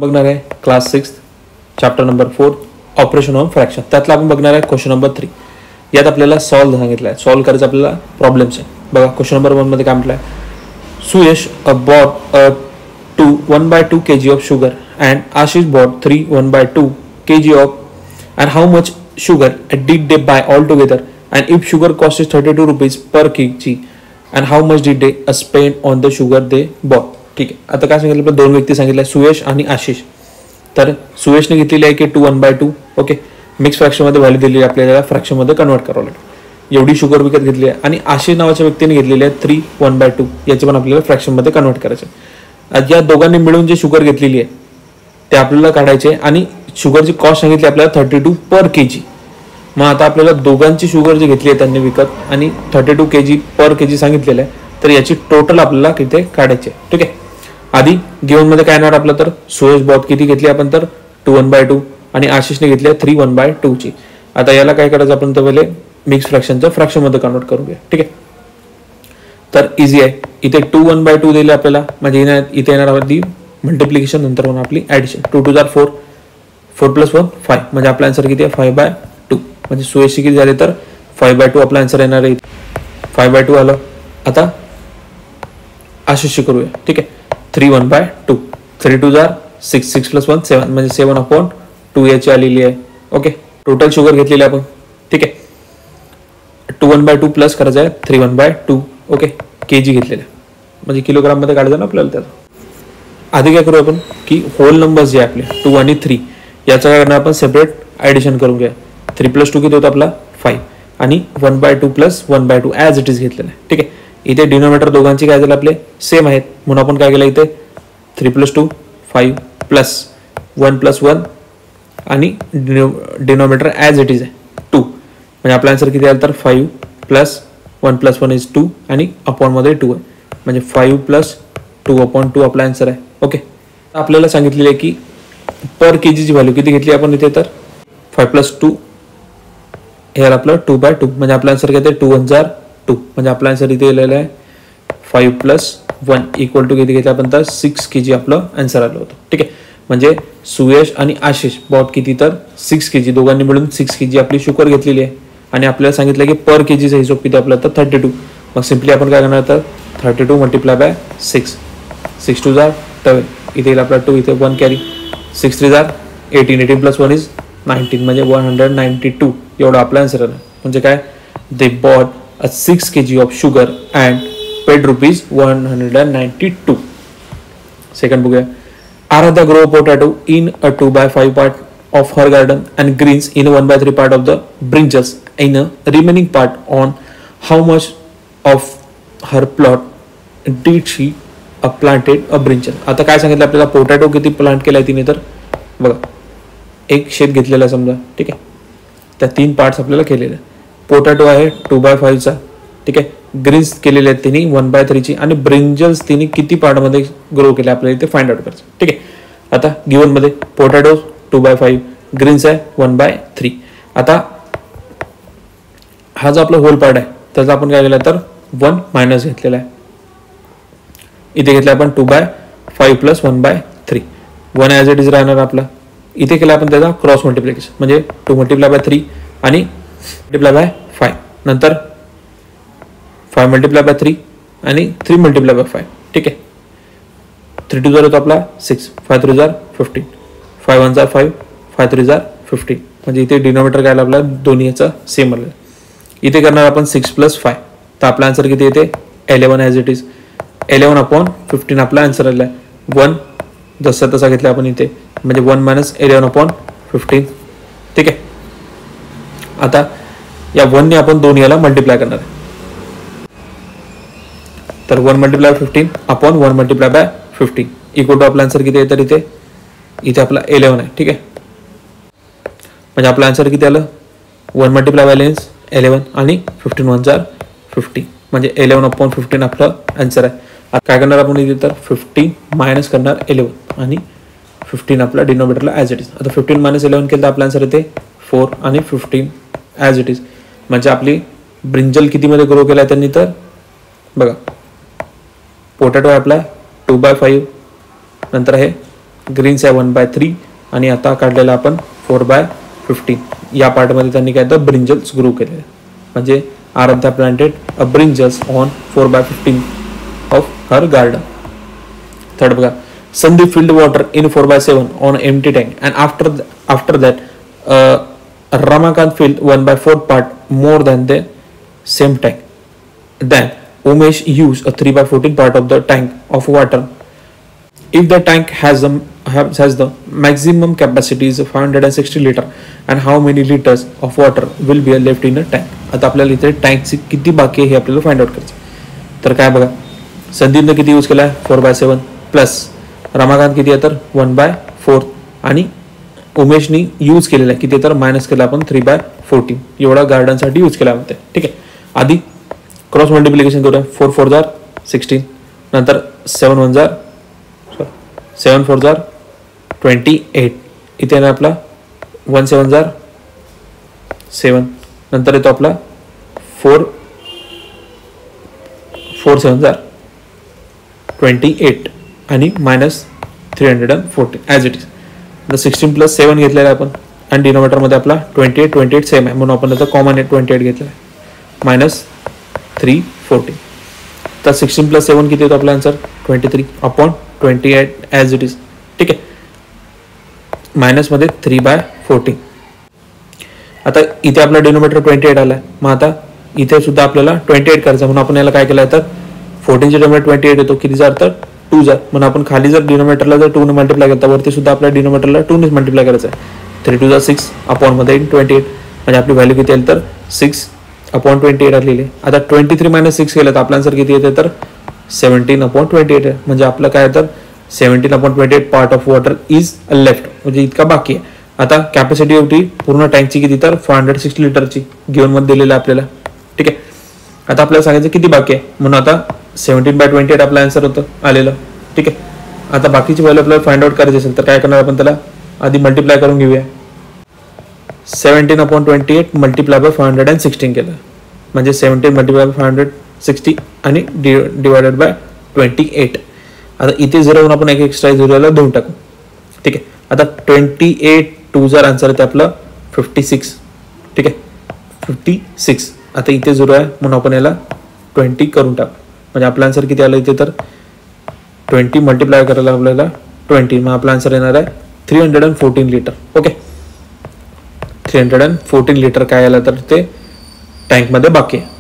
बघणार आहे class 6 chapter number 4 operation of fraction. त्यातला आपण बघणार आहे क्वेश्चन नंबर 3. यात आपल्याला सॉल्व्ह सांगितलं आहे, सॉल्व्ह करायचं आपल्याला प्रॉब्लेम्स आहे. बघा क्वेश्चन नंबर 1 मध्ये काय म्हटलं आहे, Suyash bought 1/2 kg of sugar and Ashish bought 1/2 kg of, and how much sugar did they buy altogether, and if sugar cost is 32 rupees per kg, and how much did they spend on the sugar they bought. ठीक आहे, आता काय सांगितलं आपल्याला, दोन व्यक्ती सांगितलं सुयश आणि आशिष. तर सुयशने घेतलेली आहे की 1/2. ओके, मिक्स फ्रॅक्शन मध्ये व्हॅल्यू दिलेली आपल्याला फ्रॅक्शन मध्ये कन्वर्ट करावं लागेल. एवढी शुगर विकत घेतली आहे आणि आशिष नावाच्या व्यक्तीने घेतलेली आहे 1/2. याची पण आपल्याला फ्रॅक्शन मध्ये कन्वर्ट करायचं. या दोघांनी मिळून जे शुगर घेतलेली आहे ते आपल्याला काढायचे आणि शुगरची कॉस्ट सांगितली आपल्याला 32 पर kg. मग आता आपल्याला दोघांची शुगर जी घेतली आहे त्यांनी विकत आणि 32 kg पर kg सांगितलेलं आहे, तर याची टोटल आपल्याला किती काढायची आहे. ठीक आहे, आधी गिवन मध्ये काय येणार आपलं, तर सुयश बॉट किती घेतली आपण, तर 1/2 आणि आशिषने घेतली 1/2 ची. आता याला काय करायचं आपण, तर पहिले मिक्स फ्रॅक्शनचं फ्रॅक्शन मध्ये कन्वर्ट करून घ्या. ठीक आहे, तर इझी आहे. इथे 1/2 दिले आपल्याला, म्हणजे इथे येणार आधी मल्टिप्लिकेशन, नंतर होणार आपली ऍडिशन. 2 2 4 4 + 1 5, म्हणजे आपला आन्सर किती आहे 5/2. म्हणजे सुयशची किती झाले, तर 5/2 आपला आन्सर येणार आहे. 5/2 आलं. आता आशिषची करूया. ठीक आहे, 1/2 3 2 6 6 + 1 7, म्हणजे 7/2 याची आलेली आहे. ओके, टोटल शुगर घेतलेली आपण. ठीक आहे, 1/2 प्लस करायचं आहे 1/2. ओके, kg घेतलेले, म्हणजे किलोग्राम मध्ये काढायचं ना आपल्याला. त्याला आधी काय करू आपण की होल नंबर्स जे आपले 2 आणि 3 याचं काय करणार आपण, सेपरेट ऍडिशन करून घ्या. 3 + 2 किती होतं आपला 5 आणि 1/2 + 1/2 ॲज इट इज घेतलेलं आहे. ठीक आहे, इथे डिनोमिनेटर दोघांची काय झालं आपले सेम आहेत, म्हणून आपण काय केलं इथे 3 + 2 5 प्लस 1 + 1 आणि डिनोमिनेटर ॲज इट इज आहे 2, म्हणजे आपला आन्सर किती आला, तर 5 + 1 + 1 इज 2 आणि अपॉन मध्ये 2 आहे, म्हणजे 5 + 2/2 आपला आन्सर आहे. ओके, आपल्याला सांगितलेलं आहे की पर kg ची व्हॅल्यू किती घेतली आपण इथे, तर 5 + 2 हे आपलं 2/2, म्हणजे आपला आन्सर किती आहे 2 × 2, म्हणजे आपला आन्सर इथे लिहिलेला आहे 5 + 1 = किती घेतलं आपण, तर 6 kg आपलं आन्सर आलं होतं. ठीक आहे, म्हणजे सुयश आणि आशिष बॉट किती, तर 6 kg, दोघांनी मिळून 6 kg आपली शुगर घेतलेली आहे. आणि आपल्याला सांगितलं की पर kg चा हिशोब किती आपला, तर 32. मग सिम्पली आपण काय करणार, तर 32 × 6 6 2 12, इथे येईल आपला 2, इथे 1 कॅरी, 6 3 18 18 + 1 इज 19, म्हणजे 192 एवढा आपला आन्सर आहे. म्हणजे काय, they bought 6 kg of sugar and paid ₹192. Second बघूया. Aaradhya grow potato in a 2/5 part of her garden and greens in 1/3 part of the brinjals in a remaining part. On how much of her plot did she planted a brinjal. आता काय सांगितलं आपल्याला, potato किती plant केलाय तिने, तर बघा एक शेत घेतलेला समजा. ठीक आहे, त्या 3 पार्ट्स आपल्याला केलेले. पोटॅटो आहे 2/5 चा. ठीक आहे, ग्रीन्स केलेले आहेत तिने 1/3 ची, आणि ब्रिंजल्स तिने किती पार्ट मध्ये ग्रो केले आपल्याला इथे फाइंड आउट करायचं. ठीक आहे, आता गिवन मध्ये पोटॅटो 2/5, ग्रीन्स आहे 1/3. आता हा जो आपला होल पार्ट आहे त्याचा आपण काय केलं, तर 1 मायनस घेतलेला आहे. इथे घेतला आपण 2/5 + 1/3, 1 ॲज इट इज राहणार आपला. इथे केला आपण त्याचा क्रॉस मल्टिप्लिकेशन, म्हणजे 2 × 3 आणि × 5, नंतर 5 × 3 आणि 3 × 5. ठीक आहे, 3 2 होतो आपला 6, 5 3 15, 5 1 5, 5 3 15, म्हणजे इथे डिनोमिनेटर काय आपला दोन्ही याचा सेम आलं. इथे करणार आपण 6 + 5, तर आपला आन्सर किती येते 11 ॲज इट इज. 11/15 आपला आन्सर आला आहे. 1 जसा तसा घेतला आपण इथे, म्हणजे 1 - 11/15. ठीक आहे, आता या 1 ने आपण दोन याला मल्टिप्लाय करणार आहे, तर 1 × 15 अपॉन 1 × 15 इक्वल टू आपला आन्सर किती आहे, तर इथे आपला 11 आहे. ठीक आहे, म्हणजे आपला आन्सर किती आलं, 1 × 11 आणि 15 1 15, म्हणजे 11/15 आपलं आन्सर आहे. आता काय करणार आपण इथे, तर 15 मायनस करणार 11 आणि 15 आपला डिनोमिनेटरला ॲज इट इज. आता 15 - 11 केलं तर आपला आन्सर येते 4 आणि 15 ॲज इट इज. म्हणजे आपली ब्रिंजल किती मध्ये ग्रो केला त्यांनी, तर बघा पोटॅटो आहे आपला 2/5, नंतर आहे ग्रीन्स आहे 1/3 आणि आता काढलेला आपण 4/15. या पार्टमध्ये त्यांनी काय तर ब्रिंजल्स ग्रो केलेले, म्हणजे Aaradhya planted a brinjals on 4/15 of her garden. Third बघा, Sandeep filled water in 4/7 on empty tank, and after that Ramakant filled 1/4 part more than the same tank. Then Umesh used a 3/14 part of the tank of water. If the tank has the maximum capacity is 560 liter, and how many liters of water will be left in a tank? आता आपल्याला इथे टँकची किती बाकी आहे हे आपल्याला find out करायचं. तर काय बघा, संदीपने किती यूज केला आहे 4/7 प्लस रमाकांत किती आहे तर 1/4 आणि उमेशनी यूज केलेला आहे किती तर मायनस केला आपण 3/14 एवढा गार्डनसाठी यूज केला म्हणते. ठीक आहे, आधी क्रॉस मल्टिप्लिकेशन करूया. 4 4 जार 16, नंतर 7 1 जार 7 4 जार 28, इथे ना आपला 1 7 जार 7, नंतर येतो आपला 4 4 7 जार 28 आणि मायनस 314 ॲज इट इज. आता 16 + 7 घेतलेला आहे आपण आणि डिनोमिनेटरमध्ये आपला 28 सेम आहे म्हणून आपण आता कॉमन 28 घेतलेला आहे मायनस 314. तर 16 + 7 किती येतो आपला आन्सर 23/28 ॲज इट इज. ठीक आहे, मायनसमध्ये 3/14. आता इथे आपला डिनोमिनेटर 28 आला आहे, मग आता इथे सुद्धा आपल्याला 28 करायचं म्हणून आपण याला काय केलं आहे तर 14चे डिनोमिनेटर 28 येतो किती जार तर 2 जार, म्हणून आपण खाली जर डिनोमिनेटरला जर 2 ने मल्टिप्लाय केलं तर वरती सुद्धा आपल्या डिनोमिनेटरला 2 ने मल्टिप्लाय करायचं आहे. 3 2 = 6 अपॉनमध्ये 28 म्हणजे आपली व्हॅल्यू किती येईल तर 6/28 आलेली आहे. आता 23 - 6 केलं तर आपला आन्सर किती येते तर 17/28 आहे, म्हणजे आपलं काय तर 17/28 part of water is left, म्हणजे इतका बाकी आहे. आता कॅपॅसिटी होती पूर्ण टँकची किती तर 560 लिटरची गिव्हन मध्ये दिलेलं आहे आपल्याला. ठीक आहे, आता आपल्याला सांगायचं किती बाकी आहे म्हणून आता 17/28 आपला आन्सर होतं आलेलं. ठीक आहे, आता बाकीची व्हॅल्यू आपल्याला फाइंड आउट करायची असेल तर काय करणार आपण त्याला आधी मल्टिप्लाय करून घेऊया. 17/28 मल्टिप्लाय बाय 516 केलं म्हणजे 17 मल्टिप्लाय बाय 560 आणि डिवायडेड बाय 28. आता इथे 0 आपण एक एक्स्ट्रा 0ला 2 टाकू. ठीक आहे, आता 28 2 जार आन्सर येते आपलं 56. ठीक आहे, 56. आता इथे 0 आहे म्हणून आपण याला 20 करून टाकू म्हणजे आपला आन्सर किती आलं इथे तर 20 मल्टिप्लाय करायला आपल्याला 20, मग आपला आन्सर येणार आहे 314 लिटर. ओके, 314 लिटर काय आलं तर ते टँकमध्ये बाकी आहे.